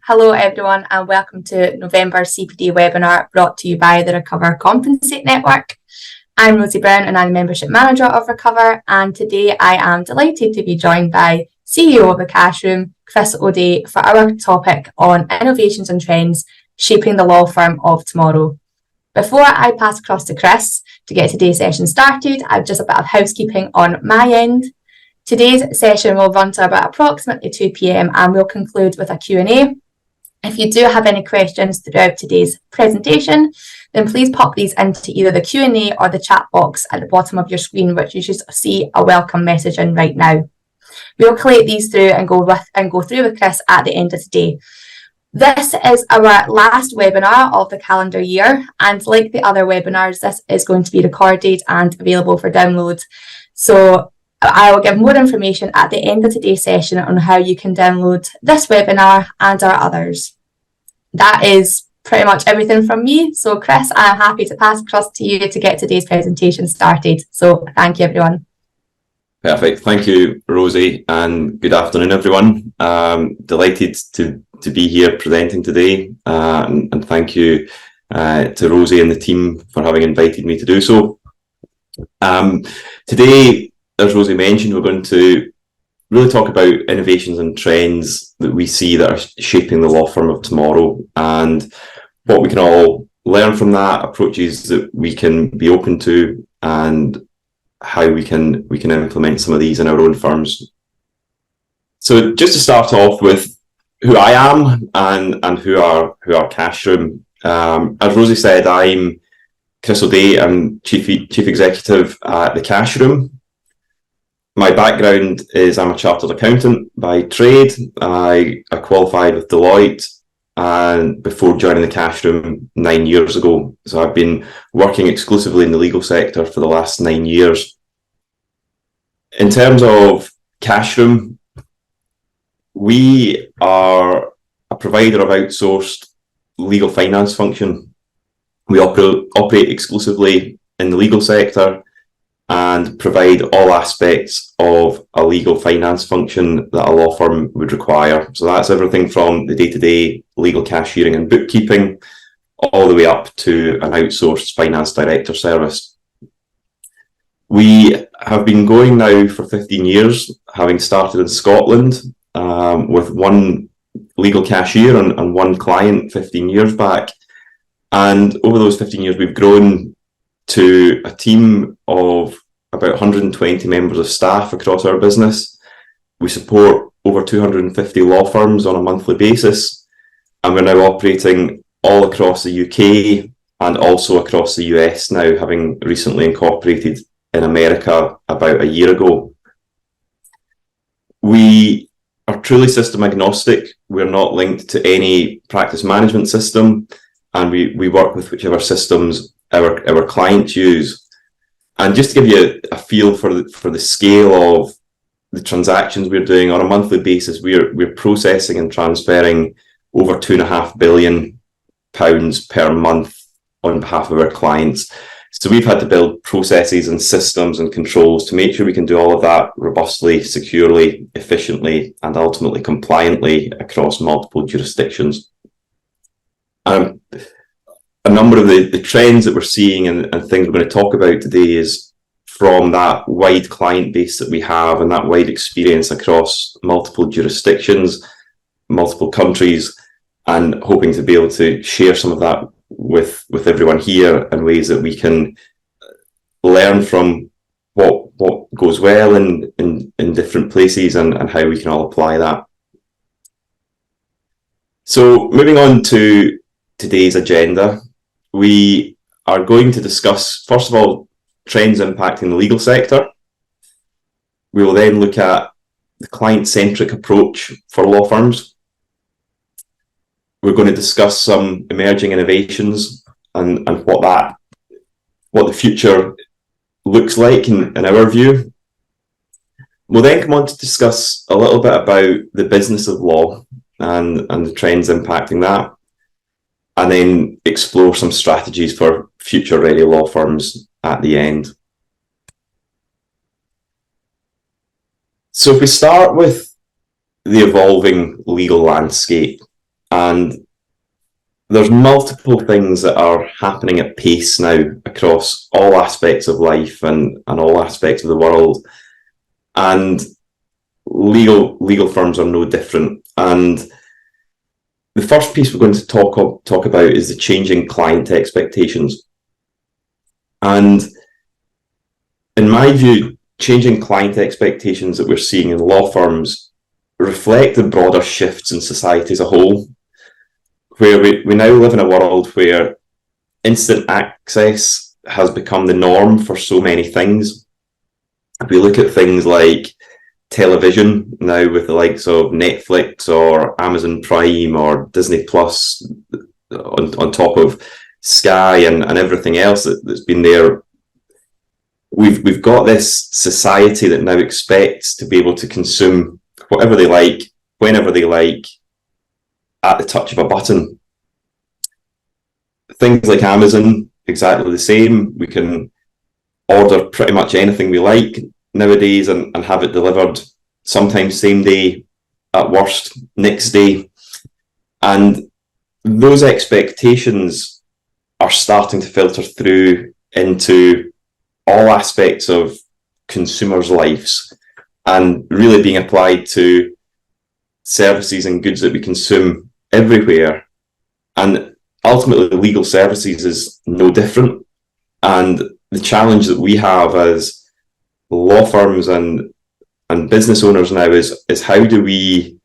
Hello everyone and welcome to November's CPD webinar brought to you by the Recover Compensate Network. I'm Rosie Brown and I'm the Membership Manager of Recover, and today I am delighted to be joined by CEO of the CashRoom, Chris O'Day, for our topic on innovations and trends shaping the law firm of tomorrow. Before I pass across to Chris to get today's session started, I've just a bit of housekeeping on my end. Today's session will run to about approximately 2 p.m. and we'll conclude with a Q&A. If you do have any questions throughout today's presentation, then please pop these into either the Q&A or the chat box at the bottom of your screen, which you should see a welcome message in right now. We'll collate these through and go through with Chris at the end of today. This is our last webinar of the calendar year, and like the other webinars, this is going to be recorded and available for download. So I will give more information at the end of today's session on how you can download this webinar and our others. That is pretty much everything from me. So Chris, I'm happy to pass across to you to get today's presentation started. So thank you, everyone. Perfect. Thank you, Rosie, and good afternoon, everyone. Delighted to be here presenting today, and thank you to Rosie and the team for having invited me to do so. Today, as Rosie mentioned, we're going to really talk about innovations and trends that we see that are shaping the law firm of tomorrow, and what we can all learn from that, approaches that we can be open to, and how we can implement some of these in our own firms. So just to start off with who I am and who are CashRoom. As Rosie said, I'm Chris O'Day. I'm Chief Executive at the CashRoom. My background is I'm a chartered accountant by trade. I qualified with Deloitte and before joining the CashRoom 9 years ago. So I've been working exclusively in the legal sector for the last 9 years. In terms of CashRoom, we are a provider of outsourced legal finance function. We operate exclusively in the legal sector and provide all aspects of a legal finance function that a law firm would require. So that's everything from the day-to-day legal cashiering and bookkeeping, all the way up to an outsourced finance director service. We have been going now for 15 years, having started in Scotland with one legal cashier and one client 15 years back. And over those 15 years, we've grown to a team of about 120 members of staff across our business. We support over 250 law firms on a monthly basis, and we're now operating all across the UK and also across the US now, having recently incorporated in America about a year ago. We are truly system agnostic. We're not linked to any practice management system, and we work with whichever systems our clients use. And just to give you a feel for the scale of the transactions we're doing on a monthly basis, we're processing and transferring over £2.5 billion per month on behalf of our clients. So we've had to build processes and systems and controls to make sure we can do all of that robustly, securely, efficiently, and ultimately compliantly across multiple jurisdictions. A number of the trends that we're seeing and things we're going to talk about today is from that wide client base that we have and that wide experience across multiple jurisdictions, multiple countries, and hoping to be able to share some of that with everyone here in ways that we can learn from what goes well in different places and how we can all apply that. So moving on to today's agenda, we are going to discuss, first of all, trends impacting the legal sector. We will then look at the client-centric approach for law firms. We're going to discuss some emerging innovations and what the future looks like in our view. We'll then come on to discuss a little bit about the business of law and the trends impacting that, and then explore some strategies for future-ready law firms at the end. So if we start with the evolving legal landscape And there's multiple things that are happening at pace now across all aspects of life and all aspects of the world. And legal firms are no different. And the first piece we're going to talk about is the changing client expectations. And in my view, changing client expectations that we're seeing in law firms reflect the broader shifts in society as a whole, where we now live in a world where instant access has become the norm for so many things. If we look at things like television now with the likes of Netflix or Amazon Prime or Disney Plus on top of Sky and everything else that's been there, we've got this society that now expects to be able to consume whatever they like, whenever they like, at the touch of a button. Things like Amazon, exactly the same. We can order pretty much anything we like nowadays and have it delivered sometimes same day, at worst next day. And those expectations are starting to filter through into all aspects of consumers' lives and really being applied to services and goods that we consume everywhere. And ultimately, legal services is no different. And the challenge that we have as law firms and business owners now is how do we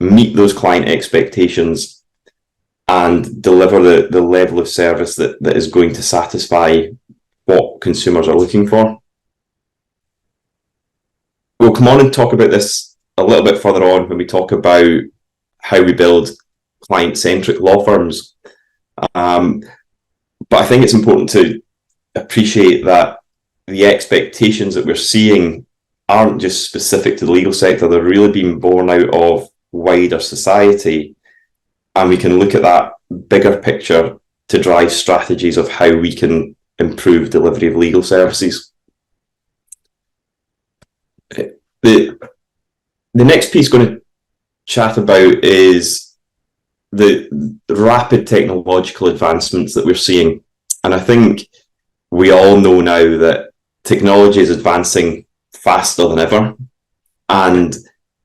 meet those client expectations and deliver the level of service that is going to satisfy what consumers are looking for. We'll come on and talk about this a little bit further on when we talk about how we build client-centric law firms. But I think it's important to appreciate that the expectations that we're seeing aren't just specific to the legal sector. They're really being born out of wider society. And we can look at that bigger picture to drive strategies of how we can improve delivery of legal services. The next piece I'm going to chat about is the rapid technological advancements that we're seeing. And I think we all know now that technology is advancing faster than ever and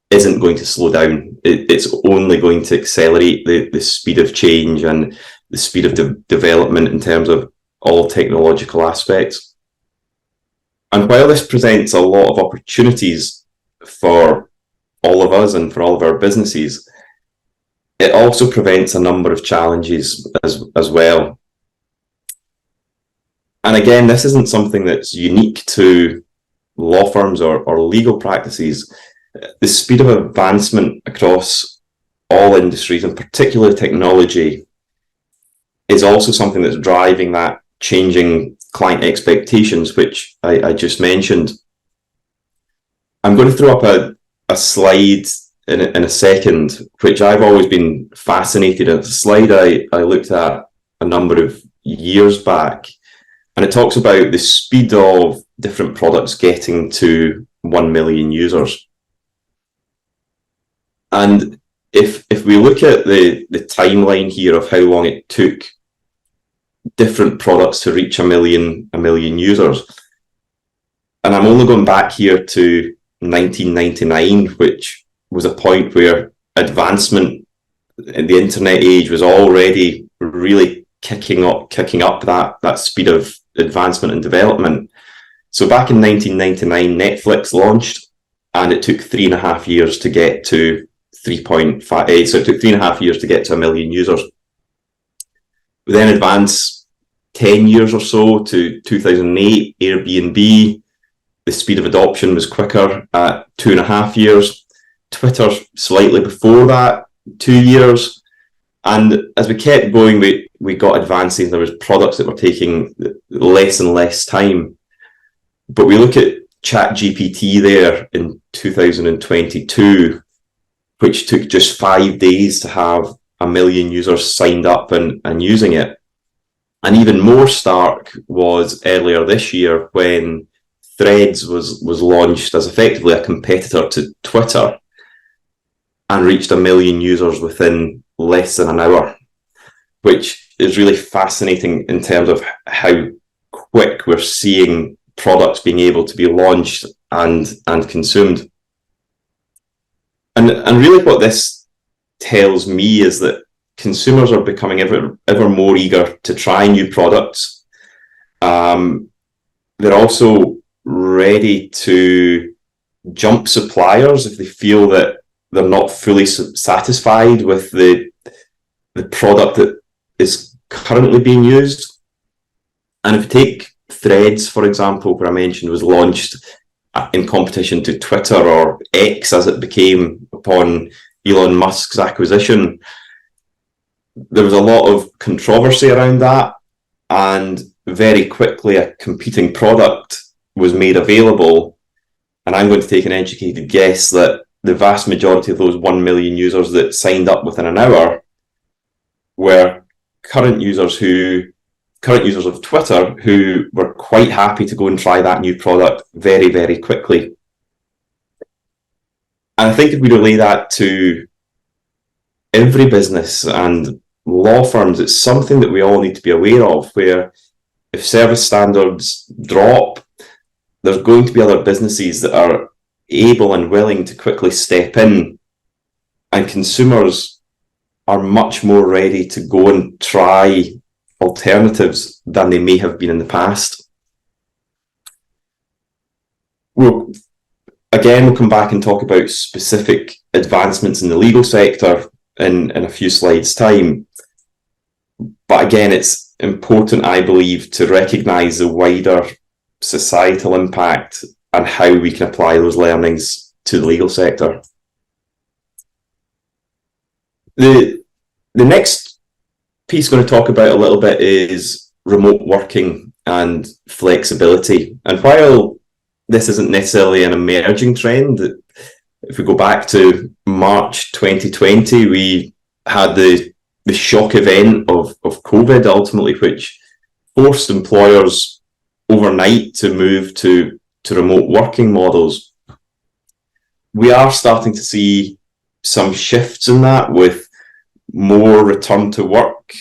isn't going to slow down. It's only going to accelerate the speed of change and the speed of development in terms of all technological aspects. And while this presents a lot of opportunities for all of us and for all of our businesses, it also presents a number of challenges as well. And again, this isn't something that's unique to law firms or legal practices. The speed of advancement across all industries, and particularly technology, is also something that's driving that changing client expectations, which I just mentioned. I'm going to throw up a slide in a second, which I've always been fascinated in. It's a slide I looked at a number of years back, and it talks about the speed of different products getting to 1 million users. And if we look at the timeline here of how long it took different products to reach a million users, and I'm only going back here to 1999, which was a point where advancement in the internet age was already really kicking up that speed of advancement and development. So back in 1999, Netflix launched, and it took 3.5 years to get to 3.5. So it took 3.5 years to get to 1 million users. We then advanced 10 years or so to 2008, Airbnb. The speed of adoption was quicker at 2.5 years. Twitter slightly before that, 2 years. And as we kept going, we got advances. There was products that were taking less and less time. But we look at ChatGPT there in 2022, which took just 5 days to have 1 million users signed up and using it. And even more stark was earlier this year when Threads was launched as effectively a competitor to Twitter and reached 1 million users within less than an hour, which is really fascinating in terms of how quick we're seeing products being able to be launched and consumed. And really what this tells me is that consumers are becoming ever more eager to try new products. They're also ready to jump suppliers if they feel that they're not fully satisfied with the product that is currently being used. And if you take Threads, for example, where I mentioned was launched in competition to Twitter, or X as it became upon Elon Musk's acquisition, there was a lot of controversy around that, and very quickly a competing product was made available. And I'm going to take an educated guess that the vast majority of those 1 million users that signed up within an hour were current users of Twitter who were quite happy to go and try that new product very, very quickly. And I think if we relay that to every business and law firms, it's something that we all need to be aware of, where if service standards drop, there's going to be other businesses that are able and willing to quickly step in, and consumers are much more ready to go and try alternatives than they may have been in the past. We'll come back and talk about specific advancements in the legal sector in a few slides' time. But again, it's important, I believe, to recognise the wider societal impact and how we can apply those learnings to the legal sector. The next piece I'm going to talk about a little bit is remote working and flexibility. And while this isn't necessarily an emerging trend, if we go back to March 2020, we had the shock event of COVID, ultimately, which forced employers overnight to move to remote working models. We are starting to see some shifts in that, with more return to work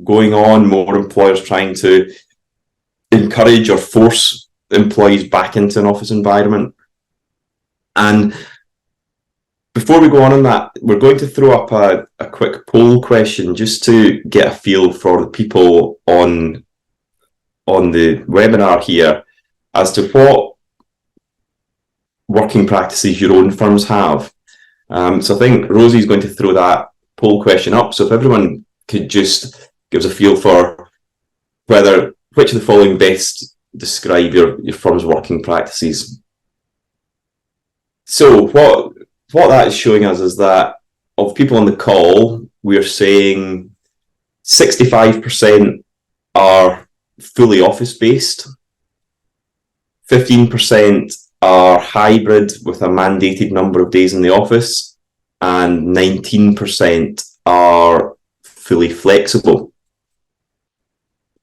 going on, more employers trying to encourage or force employees back into an office environment. And before we go on in that, we're going to throw up a quick poll question just to get a feel for the people on the webinar here as to what working practices your own firms have. So I think Rosie's going to throw that poll question up. So if everyone could just give us a feel for which of the following best describe your firm's working practices. So what that is showing us is that of people on the call, we're saying 65% are fully office-based, 15% are hybrid with a mandated number of days in the office, and 19% are fully flexible.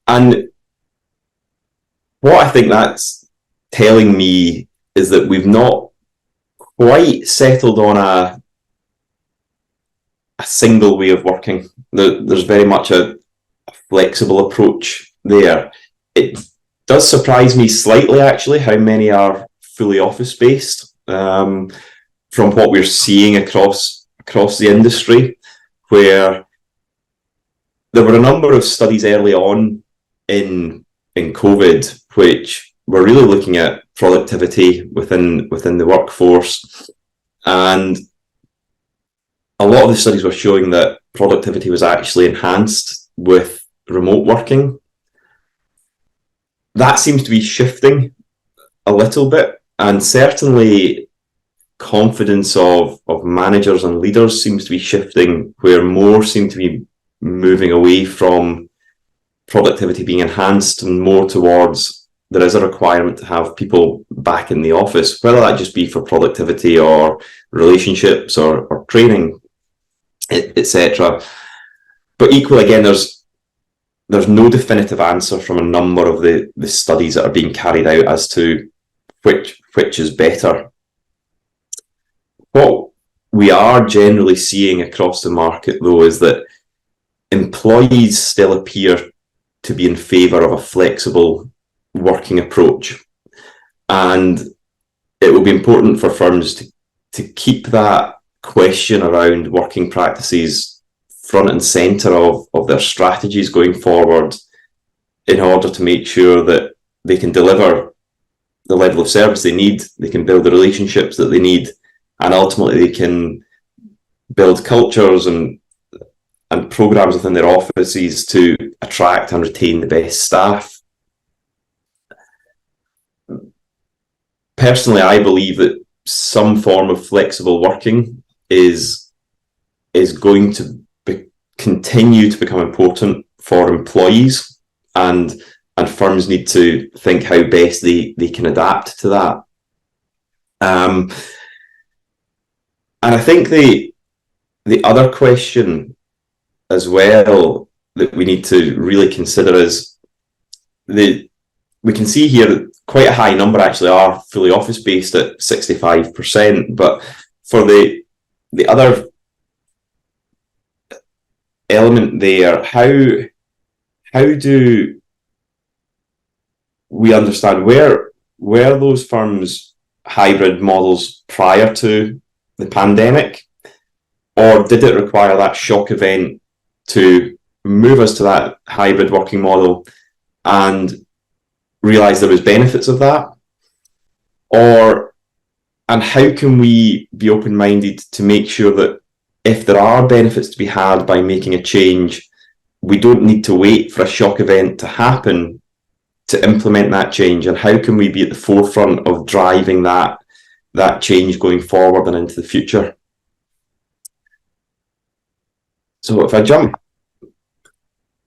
And what I think that's telling me is that we've not quite settled on a single way of working. There's very much a flexible approach there. It does surprise me slightly, actually, how many are fully office-based from what we're seeing across the industry, where there were a number of studies early on in COVID which were really looking at productivity within the workforce, and a lot of the studies were showing that productivity was actually enhanced with remote working. That seems to be shifting a little bit, and certainly confidence of managers and leaders seems to be shifting, where more seem to be moving away from productivity being enhanced and more towards there is a requirement to have people back in the office, whether that just be for productivity or relationships or training, etc. But equally, again, there's no definitive answer from a number of the studies that are being carried out as to which is better. What we are generally seeing across the market, though, is that employees still appear to be in favour of a flexible working approach. And it will be important for firms to keep that question around working practices front and centre of their strategies going forward, in order to make sure that they can deliver the level of service they need, they can build the relationships that they need, and ultimately they can build cultures and programs within their offices to attract and retain the best staff. Personally, I believe that some form of flexible working is going to continue to become important for employees, and firms need to think how best they can adapt to that. And I think the other question as well that we need to really consider is we can see here quite a high number actually are fully office based at 65%, but for the other element there, how do we understand were those firms hybrid models prior to the pandemic, or did it require that shock event to move us to that hybrid working model and realize there was benefits of that? And how can we be open-minded to make sure that if there are benefits to be had by making a change, we don't need to wait for a shock event to happen to implement that change? And how can we be at the forefront of driving that change going forward and into the future? So if I jump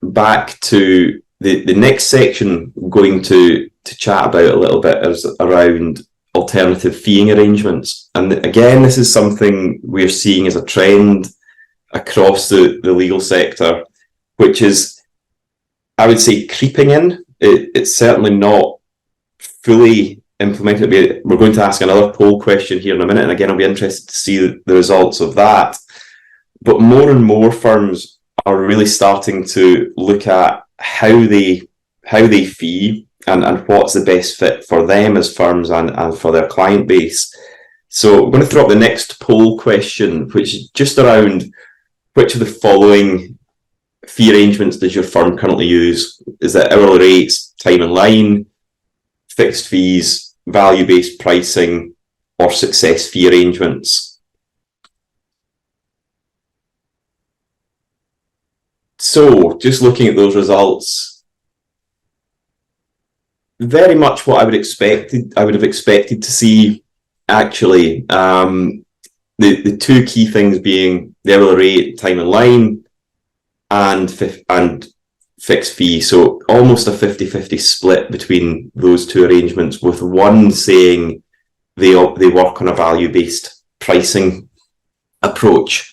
back to the next section, I'm going to chat about a little bit is around alternative feeing arrangements. And again, this is something we're seeing as a trend across the legal sector, which is, I would say, creeping in. It's certainly not fully implemented. We're going to ask another poll question here in a minute, and again, I'll be interested to see the results of that. But more and more firms are really starting to look at how they fee and what's the best fit for them as firms and for their client base. So I'm going to throw up the next poll question, which is just around which of the following fee arrangements does your firm currently use? Is it hourly rates, time in line, fixed fees, value-based pricing, or success fee arrangements? So just looking at those results, very much what I would have expected to see, actually. The two key things being the hourly rate, time in line, and fixed fee. So almost a 50-50 split between those two arrangements, with one saying they work on a value-based pricing approach.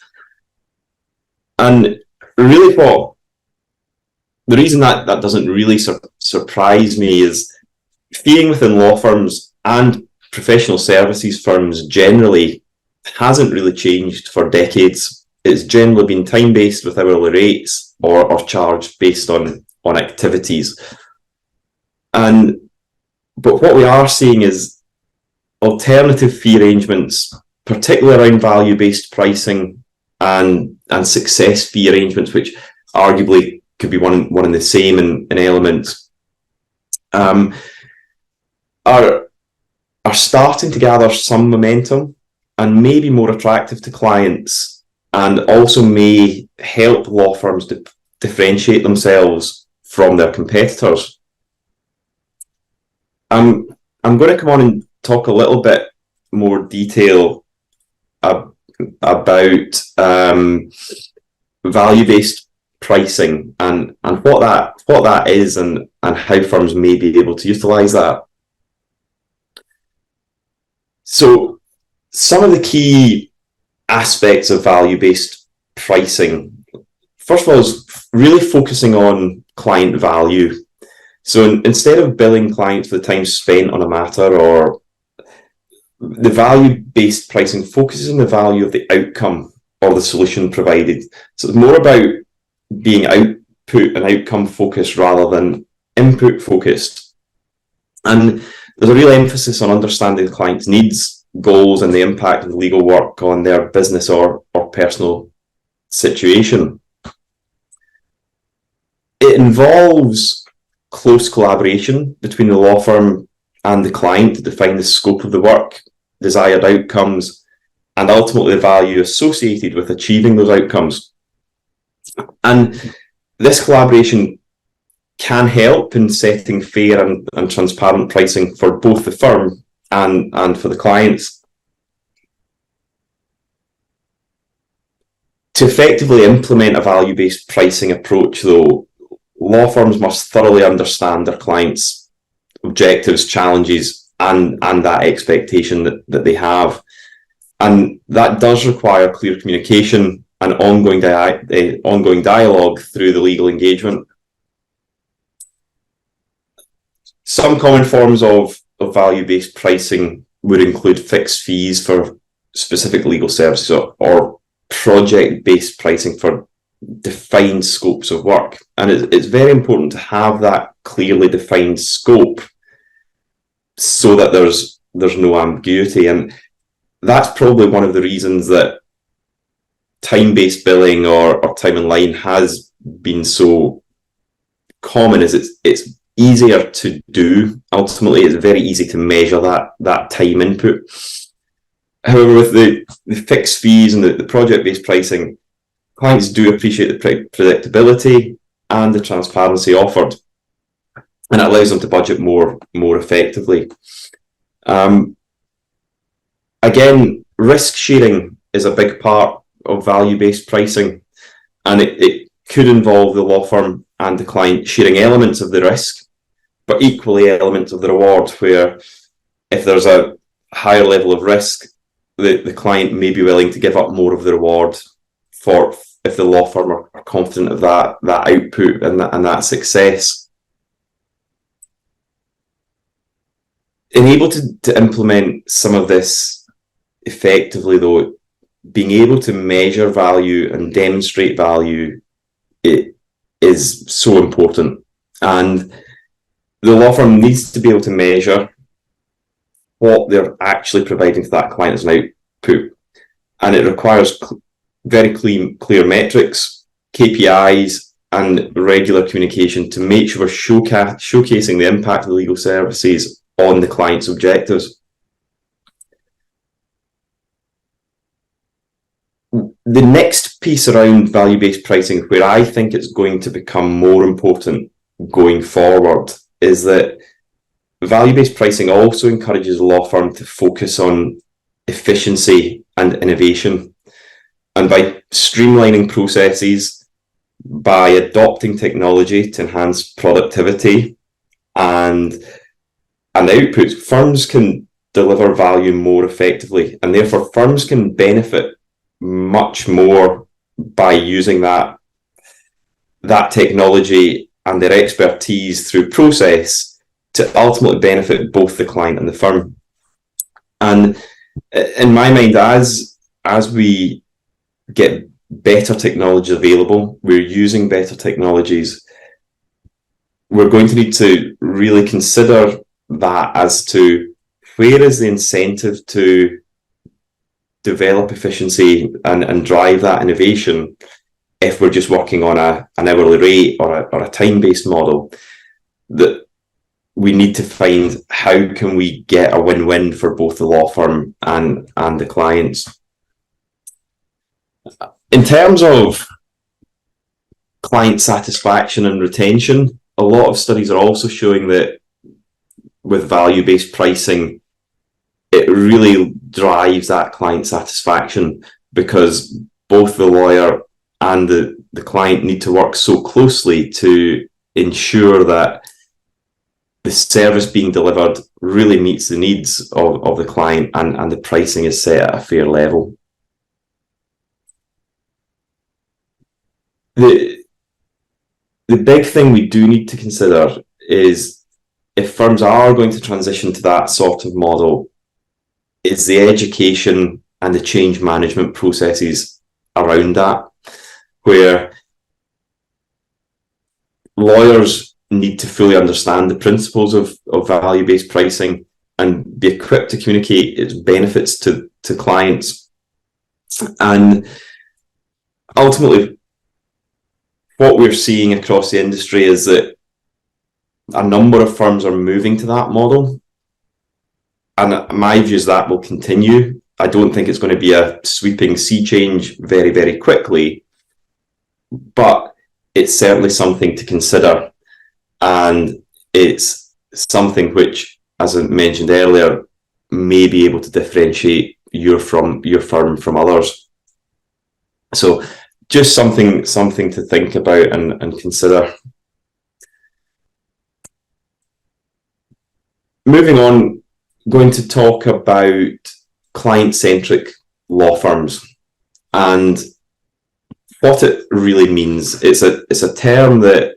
And really the reason that doesn't really surprise me is feeing within law firms and professional services firms generally hasn't really changed for decades. It's generally been time-based with hourly rates or charged based on activities. But what we are seeing is alternative fee arrangements, particularly around value-based pricing and success fee arrangements, which arguably could be one and the same in elements, are starting to gather some momentum and may be more attractive to clients, and also may help law firms to differentiate themselves from their competitors. I'm going to come on and talk a little bit more detail about value-based pricing and what that is and how firms may be able to utilise that. So some of the key aspects of value-based pricing, first of all, is really focusing on client value. So instead of billing clients for the time spent on a matter or the value-based pricing focuses on the value of the outcome or the solution provided. So it's more about being output and outcome focused rather than input focused. And there's a real emphasis on understanding the client's needs, goals, and the impact of legal work on their business or personal situation. It involves close collaboration between the law firm and the client to define the scope of the work, desired outcomes, and ultimately the value associated with achieving those outcomes. And this collaboration can help in setting fair and transparent pricing for both the firm and for the clients. To effectively implement a value-based pricing approach, though, law firms must thoroughly understand their clients' objectives, challenges, and that expectation that they have. And that does require clear communication and ongoing dialogue through the legal engagement. Some common forms of value-based pricing would include fixed fees for specific legal services or project-based pricing for defined scopes of work. And it's very important to have that clearly defined scope so that there's no ambiguity. And that's probably one of the reasons that time-based billing or time in line has been so common, is it's easier to do. Ultimately, it's very easy to measure that time input. However, with the fixed fees and the project-based pricing, clients do appreciate the predictability and the transparency offered, and it allows them to budget more effectively. Again, risk sharing is a big part of value-based pricing, and it could involve the law firm and the client sharing elements of the risk, but equally elements of the reward, where if there's a higher level of risk, the client may be willing to give up more of the reward for if the law firm are confident of that output and that success. And able to implement some of this effectively, though, being able to measure value and demonstrate value, it is so important. And the law firm needs to be able to measure what they're actually providing to that client as an output. And it requires very clear metrics, KPIs, and regular communication to make sure we're showcasing the impact of the legal services on the client's objectives. The next piece around value-based pricing, where I think it's going to become more important going forward, is that value-based pricing also encourages the law firm to focus on efficiency and innovation. And by streamlining processes, by adopting technology to enhance productivity and outputs, firms can deliver value more effectively, and therefore firms can benefit much more by using that technology and their expertise through process to ultimately benefit both the client and the firm. And in my mind, as we get better technology available, we're using better technologies, we're going to need to really consider that as to where is the incentive to develop efficiency and drive that innovation if we're just working on an hourly rate or a time-based model. That we need to find how can we get a win-win for both the law firm and the clients. In terms of client satisfaction and retention, a lot of studies are also showing that with value-based pricing, it really drives that client satisfaction, because both the lawyer and the client need to work so closely to ensure that the service being delivered really meets the needs of the client and the pricing is set at a fair level. The big thing we do need to consider is if firms are going to transition to that sort of model, is the education and the change management processes around that, where lawyers need to fully understand the principles of value-based pricing and be equipped to communicate its benefits to clients. And ultimately, what we're seeing across the industry is that a number of firms are moving to that model. And my view is that will continue. I don't think it's going to be a sweeping sea change very, very quickly, but it's certainly something to consider. And it's something which, as I mentioned earlier, may be able to differentiate your firm from others. So just something to think about and consider. Moving on, going to talk about client-centric law firms and what it really means. It's a term that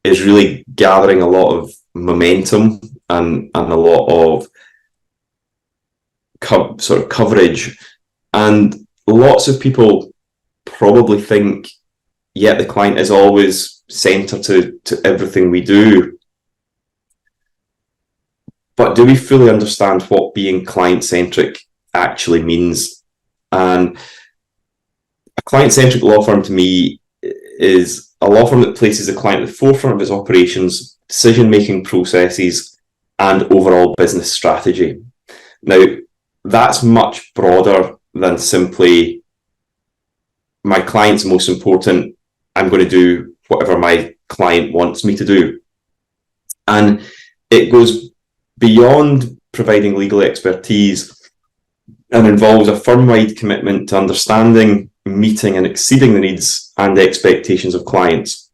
is really gathering a lot of momentum and a lot of sort of coverage, and lots of people probably think, yeah, the client is always centre to everything we do. But do we fully understand what being client-centric actually means? And a client-centric law firm to me is a law firm that places the client at the forefront of its operations, decision-making processes, and overall business strategy. Now, that's much broader than simply my client's most important, I'm going to do whatever my client wants me to do. And it goes beyond providing legal expertise and involves a firm-wide commitment to understanding, meeting and exceeding the needs and the expectations of clients.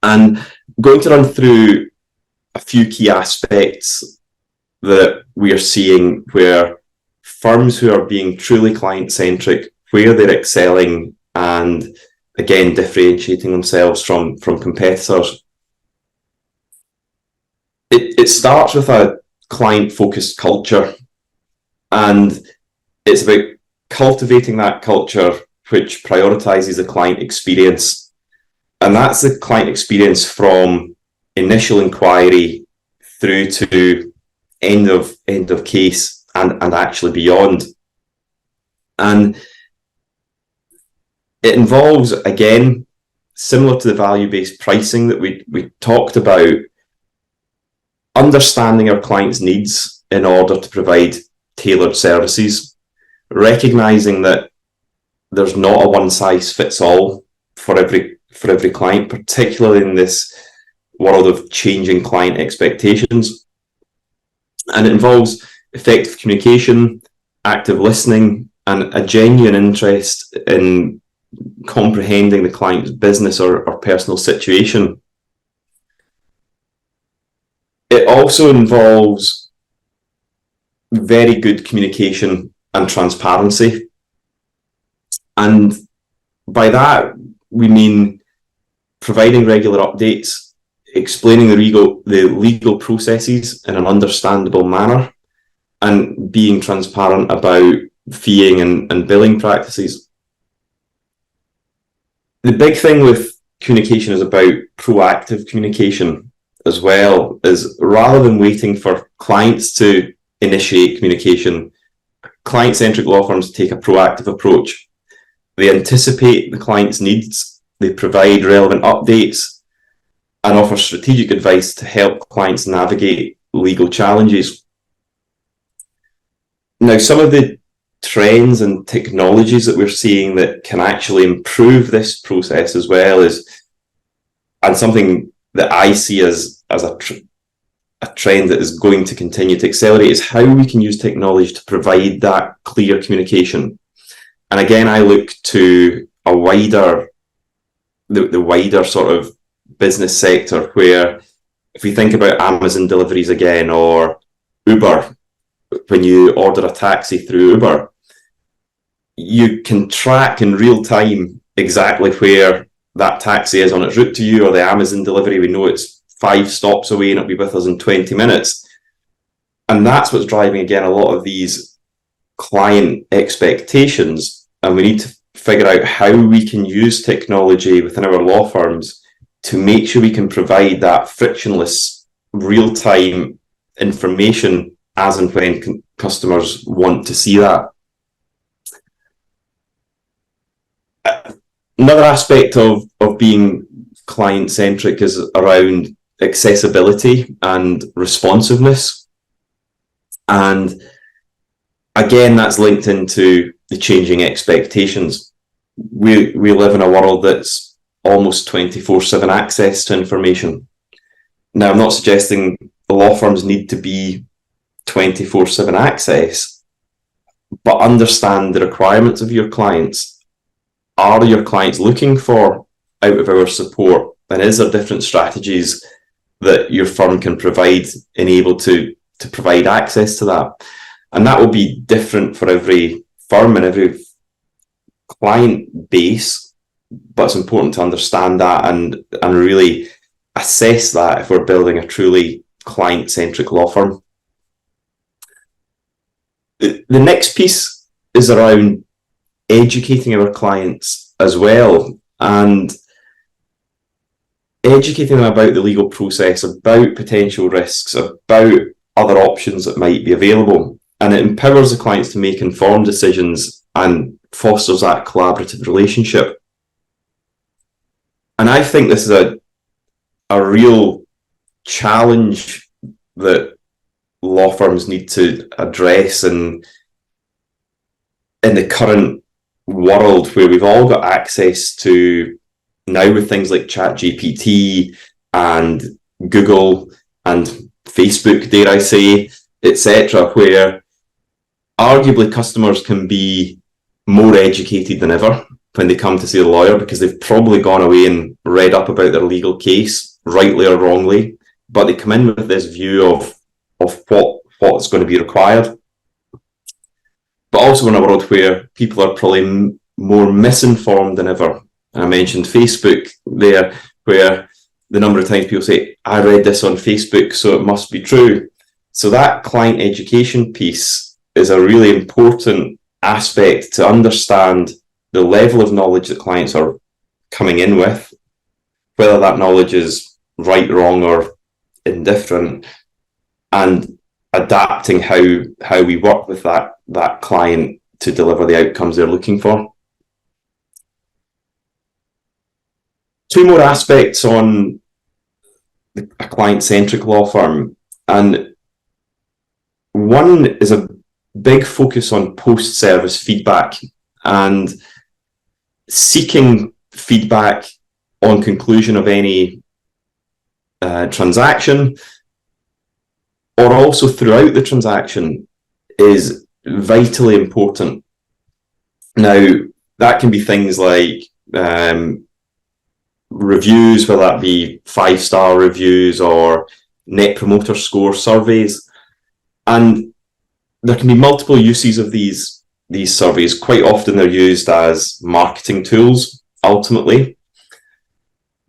And going to run through a few key aspects that we are seeing where firms who are being truly client-centric, where they're excelling and, again, differentiating themselves from competitors. It starts with a client-focused culture, and it's about cultivating that culture which prioritises the client experience. And that's the client experience from initial inquiry through to end of case and actually beyond. And it involves, again, similar to the value-based pricing that we talked about, understanding our clients' needs in order to provide tailored services, recognising that there's not a one-size-fits-all for every client, particularly in this world of changing client expectations. And it involves effective communication, active listening, and a genuine interest in comprehending the client's business or personal situation. It also involves very good communication and transparency. And by that, we mean providing regular updates, explaining the legal processes in an understandable manner, and being transparent about feeing and billing practices. The big thing with communication is about proactive communication as well, is rather than waiting for clients to initiate communication, client-centric law firms take a proactive approach. They anticipate the client's needs, they provide relevant updates, and offer strategic advice to help clients navigate legal challenges. Now, some of the trends and technologies that we're seeing that can actually improve this process as well and something that I see as a trend that is going to continue to accelerate, is how we can use technology to provide that clear communication. And again, I look to the wider sort of business sector, where if we think about Amazon deliveries again, or Uber, when you order a taxi through Uber, you can track in real time exactly where that taxi is on its route to you, or the Amazon delivery, we know it's 5 stops away and it'll be with us in 20 minutes. And that's what's driving, again, a lot of these client expectations. And we need to figure out how we can use technology within our law firms to make sure we can provide that frictionless, real-time information as and when customers want to see that. Another aspect of being client-centric is around accessibility and responsiveness. And again, that's linked into the changing expectations. We live in a world that's almost 24/7 access to information. Now, I'm not suggesting the law firms need to be 24/7 access, but understand the requirements of your clients. Are your clients looking for out-of-hour support? And is there different strategies that your firm can provide and able to provide access to that? And that will be different for every firm and every client base, but it's important to understand that and really assess that if we're building a truly client-centric law firm. The next piece is around educating our clients as well, and educating them about the legal process, about potential risks, about other options that might be available. And it empowers the clients to make informed decisions and fosters that collaborative relationship. And I think this is a real challenge that law firms need to address in the current world, where we've all got access to, now with things like ChatGPT and Google and Facebook, dare I say, etc., where arguably customers can be more educated than ever when they come to see a lawyer, because they've probably gone away and read up about their legal case, rightly or wrongly, but they come in with this view of what's going to be required. But also in a world where people are probably more misinformed than ever. And I mentioned Facebook there, where the number of times people say, I read this on Facebook, so it must be true. So that client education piece is a really important aspect to understand the level of knowledge that clients are coming in with, whether that knowledge is right, wrong, or indifferent, and adapting how we work with that client to deliver the outcomes they're looking for. Two more aspects on a client-centric law firm, and one is a big focus on post-service feedback and seeking feedback on conclusion of any transaction, or also throughout the transaction, is vitally important. Now, that can be things like reviews, whether that be 5-star reviews or net promoter score surveys. And there can be multiple uses of these surveys. Quite often they're used as marketing tools, ultimately.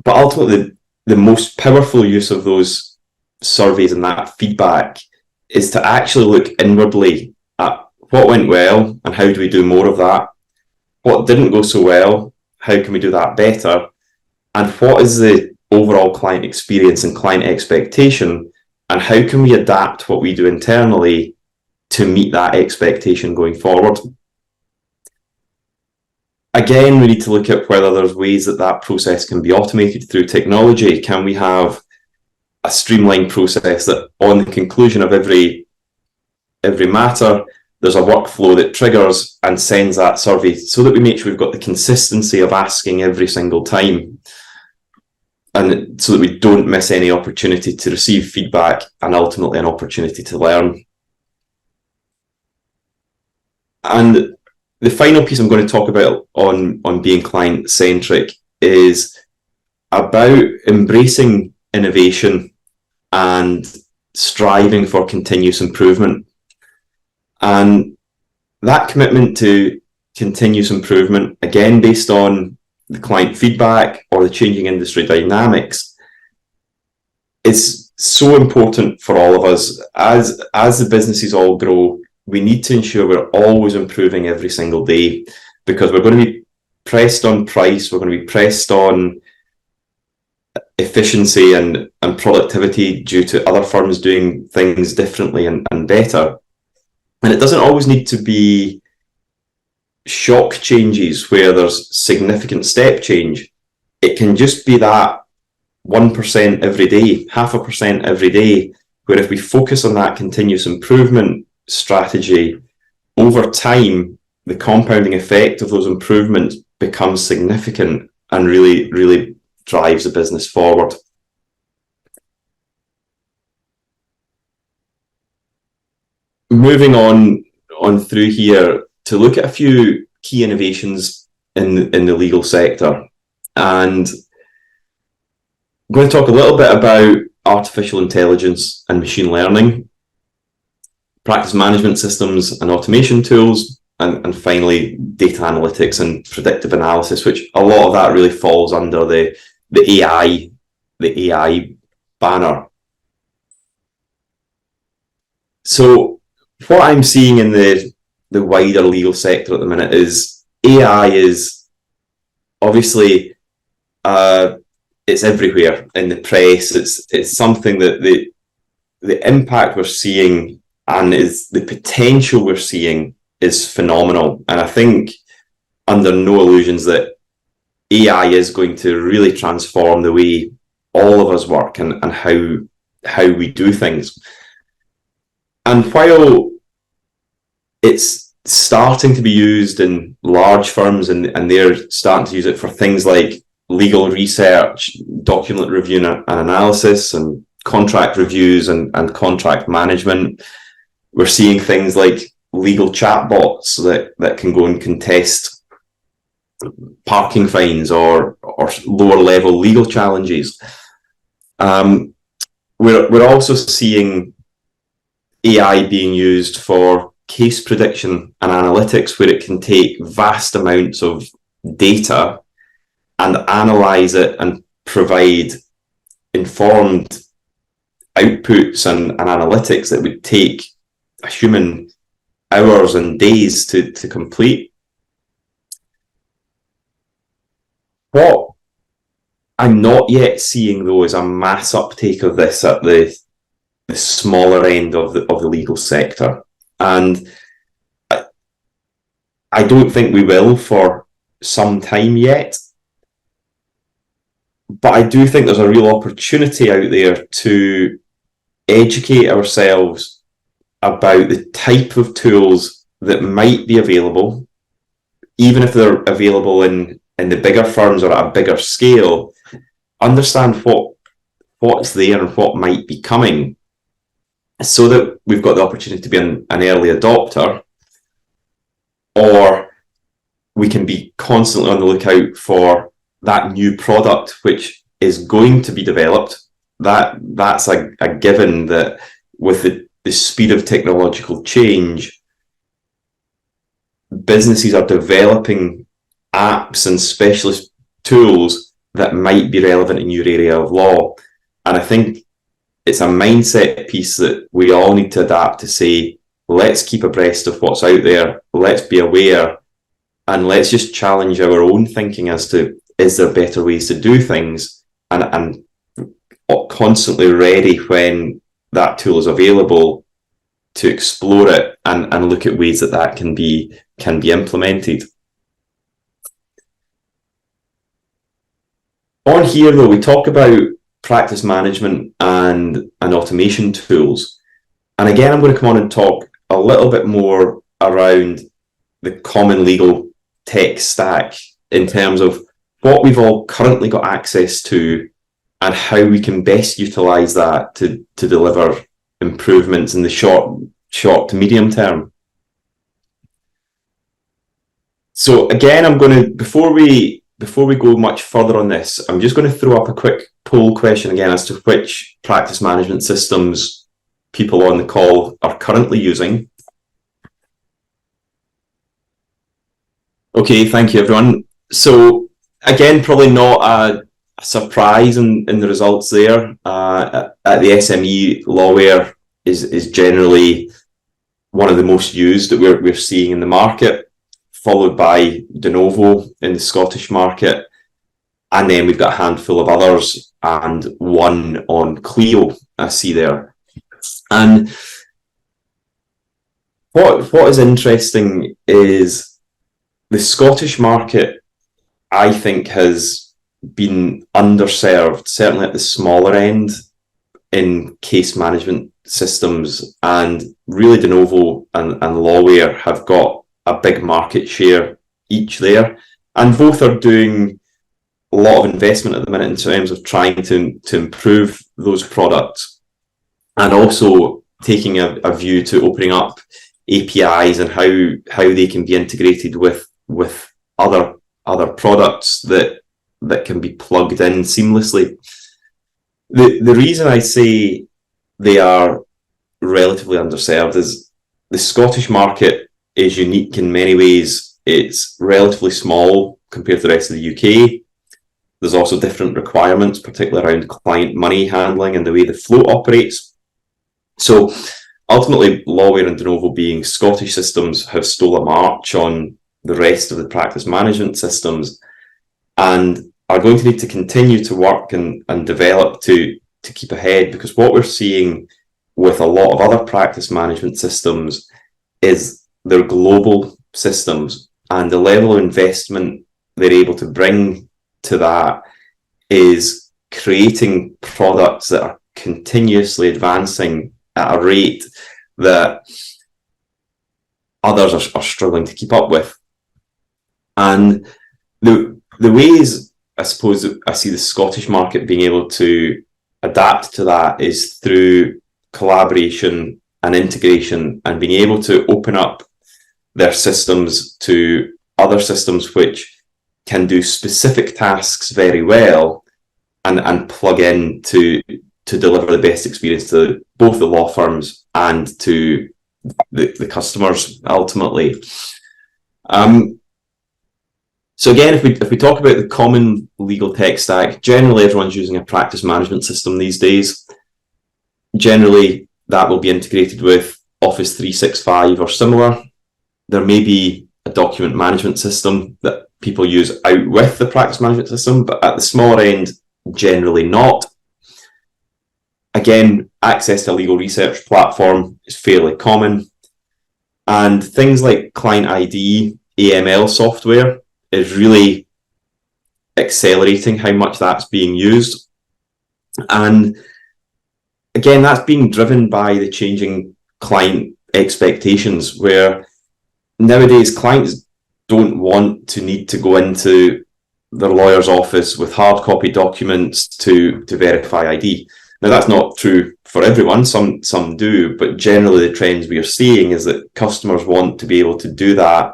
But ultimately, the most powerful use of those surveys and that feedback is to actually look inwardly at what went well and how do we do more of that? What didn't go so well? How can we do that better? And what is the overall client experience and client expectation? And how can we adapt what we do internally to meet that expectation going forward? Again, we need to look at whether there's ways that process can be automated through technology. Can we have a streamlined process that on the conclusion of every matter, there's a workflow that triggers and sends that survey, so that we make sure we've got the consistency of asking every single time, and so that we don't miss any opportunity to receive feedback and ultimately an opportunity to learn. And the final piece I'm going to talk about on being client-centric is about embracing innovation and striving for continuous improvement. And that commitment to continuous improvement, again, based on the client feedback or the changing industry dynamics, is so important for all of us. As the businesses all grow, we need to ensure we're always improving every single day, because we're going to be pressed on price, we're going to be pressed on efficiency and productivity due to other firms doing things differently and better. And it doesn't always need to be shock changes where there's significant step change. It can just be that 1% every day, 0.5% every day, where if we focus on that continuous improvement strategy over time, the compounding effect of those improvements becomes significant and really, really drives the business forward. Moving on through here to look at a few key innovations in the legal sector, and I'm going to talk a little bit about artificial intelligence and machine learning, practice management systems and automation tools, and finally data analytics and predictive analysis, which a lot of that really falls under the AI banner. So what I'm seeing in the wider legal sector at the minute is AI is obviously it's everywhere in the press. It's something that the impact we're seeing and is the potential we're seeing is phenomenal. And I think under no illusions that AI is going to really transform the way all of us work and how we do things. And while it's starting to be used in large firms and they're starting to use it for things like legal research, document review and analysis, and contract reviews and contract management, we're seeing things like legal chatbots that can go and contest parking fines or lower level legal challenges. We're also seeing AI being used for case prediction and analytics, where it can take vast amounts of data and analyze it and provide informed outputs and analytics that would take a human hours and days to complete. What I'm not yet seeing, though, is a mass uptake of this at the smaller end of the legal sector. And I don't think we will for some time yet. But I do think there's a real opportunity out there to educate ourselves about the type of tools that might be available, even if they're available in the bigger firms or at a bigger scale. Understand what's there and what might be coming, so that we've got the opportunity to be an early adopter, or we can be constantly on the lookout for that new product which is going to be developed. That's a given, that with the speed of technological change, businesses are developing apps and specialist tools that might be relevant in your area of law. And I think it's a mindset piece that we all need to adapt to say, let's keep abreast of what's out there, let's be aware, and let's just challenge our own thinking as to, is there better ways to do things, and constantly ready when that tool is available to explore it and look at ways that can be implemented. On here, though, we talk about practice management and automation tools. And again, I'm going to come on and talk a little bit more around the common legal tech stack in terms of what we've all currently got access to and how we can best utilize that to deliver improvements in the short to medium term. So again, I'm going to, before we go much further on this, I'm just going to throw up a quick poll question again as to which practice management systems people on the call are currently using. Okay, thank you, everyone. So again, probably not surprise in the results there. At the SME, lawware is generally one of the most used that we're seeing in the market, followed by de novo in the Scottish market. And then we've got a handful of others and one on Clio I see there. And what is interesting is the Scottish market, I think, has been underserved, certainly at the smaller end, in case management systems, and really de novo and lawware have got a big market share each there, and both are doing a lot of investment at the minute in terms of trying to improve those products, and also taking a view to opening up APIs and how they can be integrated with other products that can be plugged in seamlessly. The reason I say they are relatively underserved is the Scottish market is unique in many ways. It's relatively small compared to the rest of the UK. There's also different requirements, particularly around client money handling and the way the float operates. So ultimately, lawware and de novo, being Scottish systems, have stole a march on the rest of the practice management systems, and are going to need to continue to work and develop to keep ahead, because what we're seeing with a lot of other practice management systems is they're global systems, and the level of investment they're able to bring to that is creating products that are continuously advancing at a rate that others are struggling to keep up with. And the ways, I suppose, I see the Scottish market being able to adapt to that is through collaboration and integration, and being able to open up their systems to other systems which can do specific tasks very well, and plug in to deliver the best experience to both the law firms and to the customers ultimately. So again, if we talk about the common legal tech stack, generally everyone's using a practice management system these days. Generally, that will be integrated with Office 365 or similar. There may be a document management system that people use out with the practice management system, but at the smaller end, generally not. Again, access to a legal research platform is fairly common. And things like client ID, AML software is really accelerating how much that's being used. And again, that's being driven by the changing client expectations, where nowadays clients don't want to need to go into their lawyer's office with hard copy documents to verify ID. Now, that's not true for everyone. Some do, but generally the trends we are seeing is that customers want to be able to do that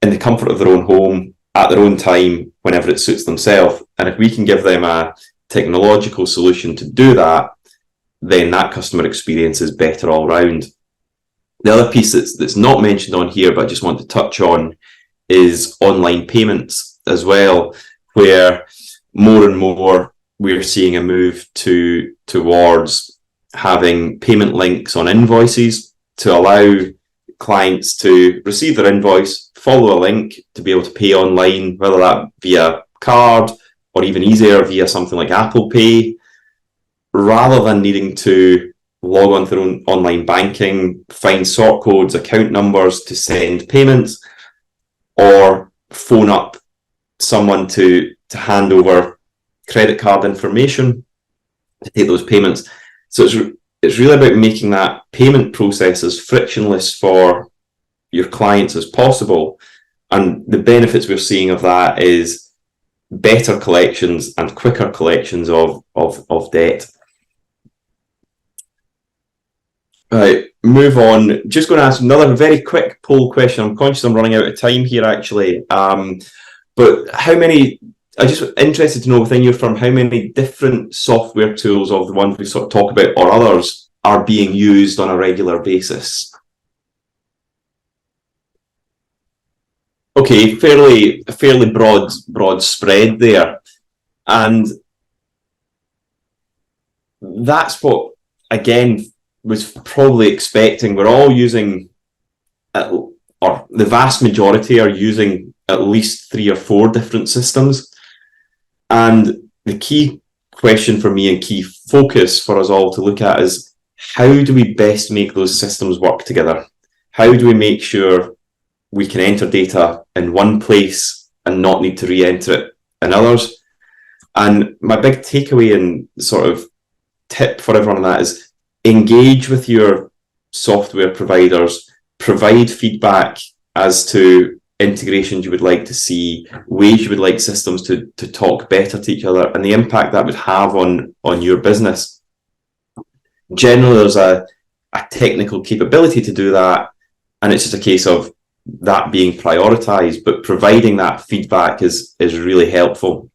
in the comfort of their own home, at their own time, whenever it suits themselves. And if we can give them a technological solution to do that, then that customer experience is better all round. The other piece that's not mentioned on here, but I just want to touch on, is online payments as well, where more and more we're seeing a move towards having payment links on invoices to allow clients to receive their invoice, follow a link to be able to pay online, whether that via card or even easier via something like Apple Pay, rather than needing to log on to their own online banking, find sort codes, account numbers to send payments, or phone up someone to hand over credit card information to take those payments. So it's really about making that payment process as frictionless for your clients as possible. And the benefits we're seeing of that is better collections and quicker collections of debt. Right, move on. Just going to ask another very quick poll question. I'm conscious I'm running out of time here, actually. But how many, I'm just interested to know within your firm, how many different software tools of the ones we sort of talk about or others are being used on a regular basis? Okay, fairly broad spread there. And that's what, again, was probably expecting. We're all using, or the vast majority are using at least 3 or 4 different systems. And the key question for me and key focus for us all to look at is, how do we best make those systems work together? How do we make sure we can enter data in one place and not need to re-enter it in others? And my big takeaway and sort of tip for everyone on that is, engage with your software providers, provide feedback as to integrations you would like to see, ways you would like systems to talk better to each other, and the impact that would have on your business. Generally, there's a technical capability to do that, and it's just a case of that being prioritized, but providing that feedback is really helpful.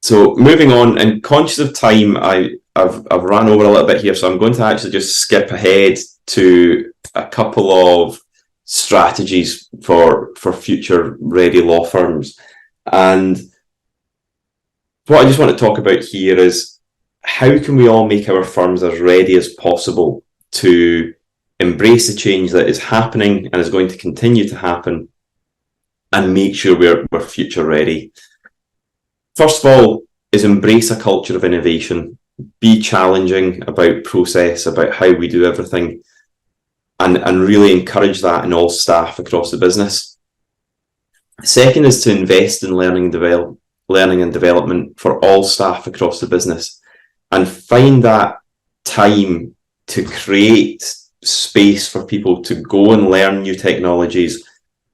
So moving on, and conscious of time, I've ran over a little bit here, so I'm going to actually just skip ahead to a couple of strategies for future ready law firms. And what I just want to talk about here is, how can we all make our firms as ready as possible to embrace the change that is happening and is going to continue to happen, and make sure we're future ready. First of all, is embrace a culture of innovation. Be challenging about process, about how we do everything, and really encourage that in all staff across the business. Second is to invest in learning and development for all staff across the business, and find that time to create space for people to go and learn new technologies,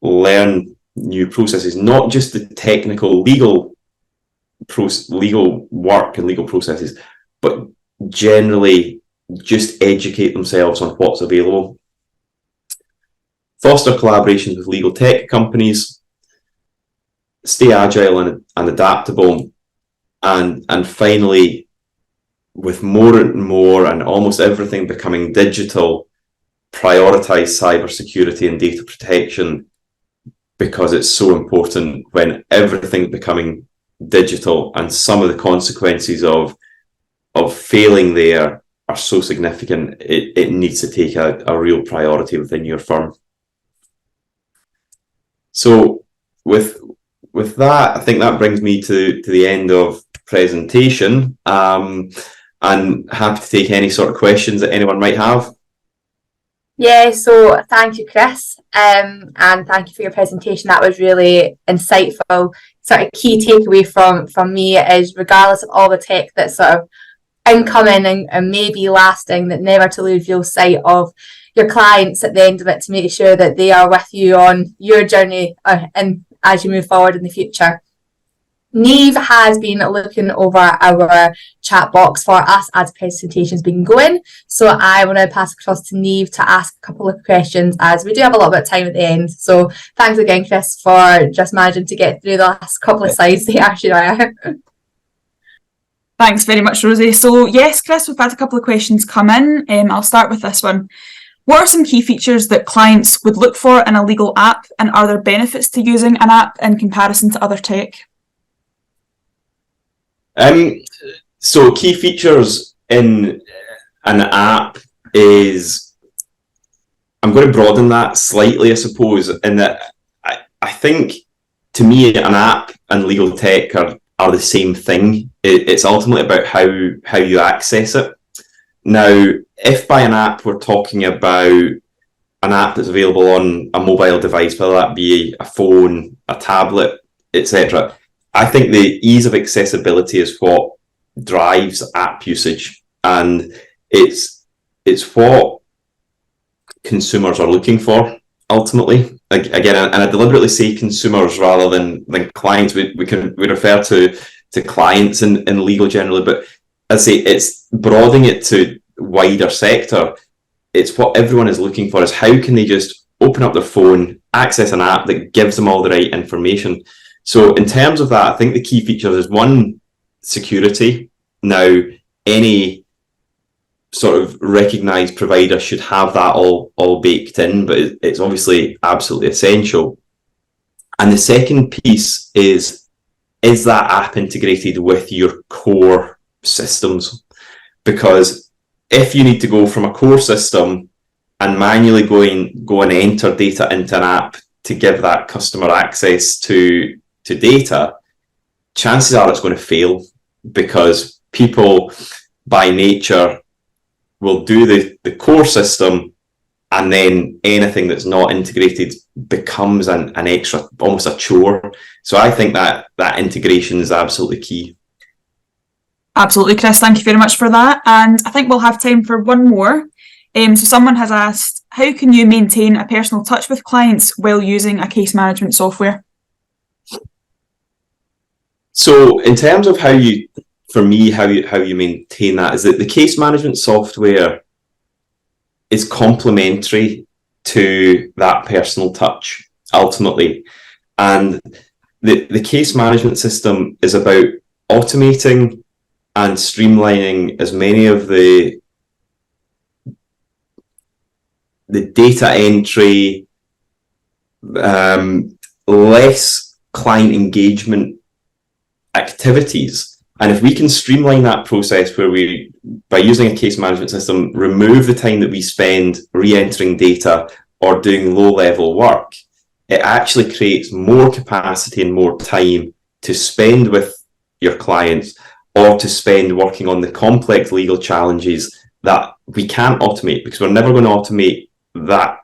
learn new processes, not just the technical legal work and legal processes, but generally just educate themselves on what's available. Foster collaborations with legal tech companies, stay agile and adaptable, and finally, with more and more and almost everything becoming digital, prioritize cybersecurity and data protection, because it's so important when everything's becoming digital, and some of the consequences of failing there are so significant. It needs to take a real priority within your firm. So with that, I think that brings me to the end of presentation. And happy to take any sort of questions that anyone might have. Yeah, so thank you, Chris, and thank you for your presentation. That was really insightful. Sort of key takeaway from me is, regardless of all the tech that's sort of incoming and maybe lasting, that never to lose your sight of your clients at the end of it, to make sure that they are with you on your journey and as you move forward in the future. Neve has been looking over our chat box for us as the presentation's been going. So I want to pass across to Neve to ask a couple of questions, as we do have a little bit of time at the end. So thanks again, Chris, for just managing to get through the last couple of slides there, Shania. Thanks very much, Rosie. So yes, Chris, we've had a couple of questions come in. I'll start with this one. What are some key features that clients would look for in a legal app, and are there benefits to using an app in comparison to other tech? So key features in an app is, I'm going to broaden that slightly, I suppose, in that I think, to me, an app and legal tech are the same thing. It's ultimately about how you access it. Now, if by an app we're talking about an app that's available on a mobile device, whether that be a phone, a tablet, etc., I think the ease of accessibility is what drives app usage, and it's what consumers are looking for ultimately. Again, and I deliberately say consumers rather than clients. We refer to clients in legal generally, but I say it's broadening it to wider sector. It's what everyone is looking for, is how can they just open up their phone, access an app that gives them all the right information. So in terms of that, I think the key features is, one, security. Now, any sort of recognised provider should have that all baked in, but it's obviously absolutely essential. And the second piece is that app integrated with your core systems? Because if you need to go from a core system and manually go and enter data into an app to give that customer access to data, chances are it's going to fail, because people by nature will do the core system, and then anything that's not integrated becomes an extra, almost a chore. So I think that integration is absolutely key. Absolutely, Chris. Thank you very much for that. And I think we'll have time for one more. So someone has asked, how can you maintain a personal touch with clients while using a case management software? So in terms of how you maintain that, is that the case management software is complementary to that personal touch ultimately. And the case management system is about automating and streamlining as many of the data entry, less client engagement activities. And if we can streamline that process, where we, by using a case management system, remove the time that we spend re-entering data or doing low-level work, it actually creates more capacity and more time to spend with your clients, or to spend working on the complex legal challenges that we can't automate, because we're never going to automate that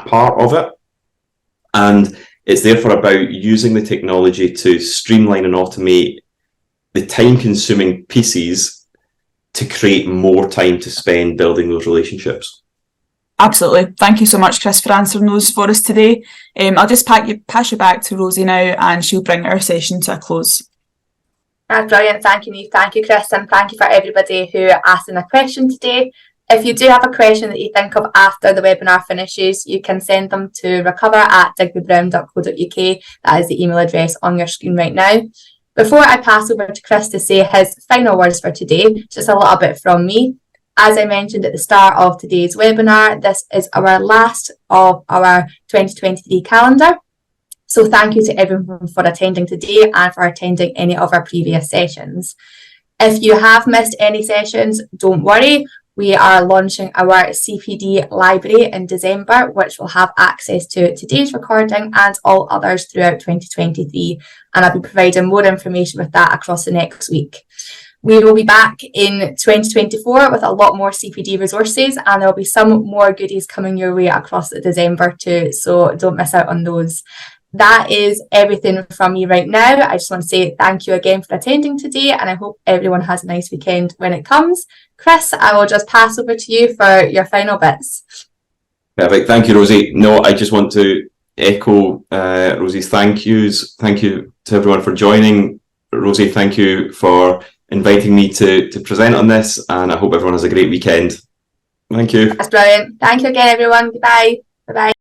part of it. And it's therefore about using the technology to streamline and automate the time-consuming pieces to create more time to spend building those relationships. Absolutely. Thank you so much, Chris, for answering those for us today. I'll just pass you back to Rosie now, and she'll bring our session to a close. That's brilliant. Thank you, Niamh. Thank you, Chris, and thank you for everybody who asked in a question today. If you do have a question that you think of after the webinar finishes, you can send them to recover@digbybrown.co.uk. That is the email address on your screen right now. Before I pass over to Chris to say his final words for today, just a little bit from me. As I mentioned at the start of today's webinar, this is our last of our 2023 calendar. So thank you to everyone for attending today and for attending any of our previous sessions. If you have missed any sessions, don't worry. We are launching our CPD library in December, which will have access to today's recording and all others throughout 2023. And I'll be providing more information with that across the next week. We will be back in 2024 with a lot more CPD resources, and there'll be some more goodies coming your way across December too, so don't miss out on those. That is everything from me right now. I just want to say thank you again for attending today, and I hope everyone has a nice weekend when it comes. Chris, I will just pass over to you for your final bits. Perfect. Thank you, Rosie. No, I just want to echo Rosie's thank yous. Thank you to everyone for joining. Rosie, thank you for inviting me to present on this, and I hope everyone has a great weekend. Thank you. That's brilliant. Thank you again, everyone. Goodbye. Bye-bye.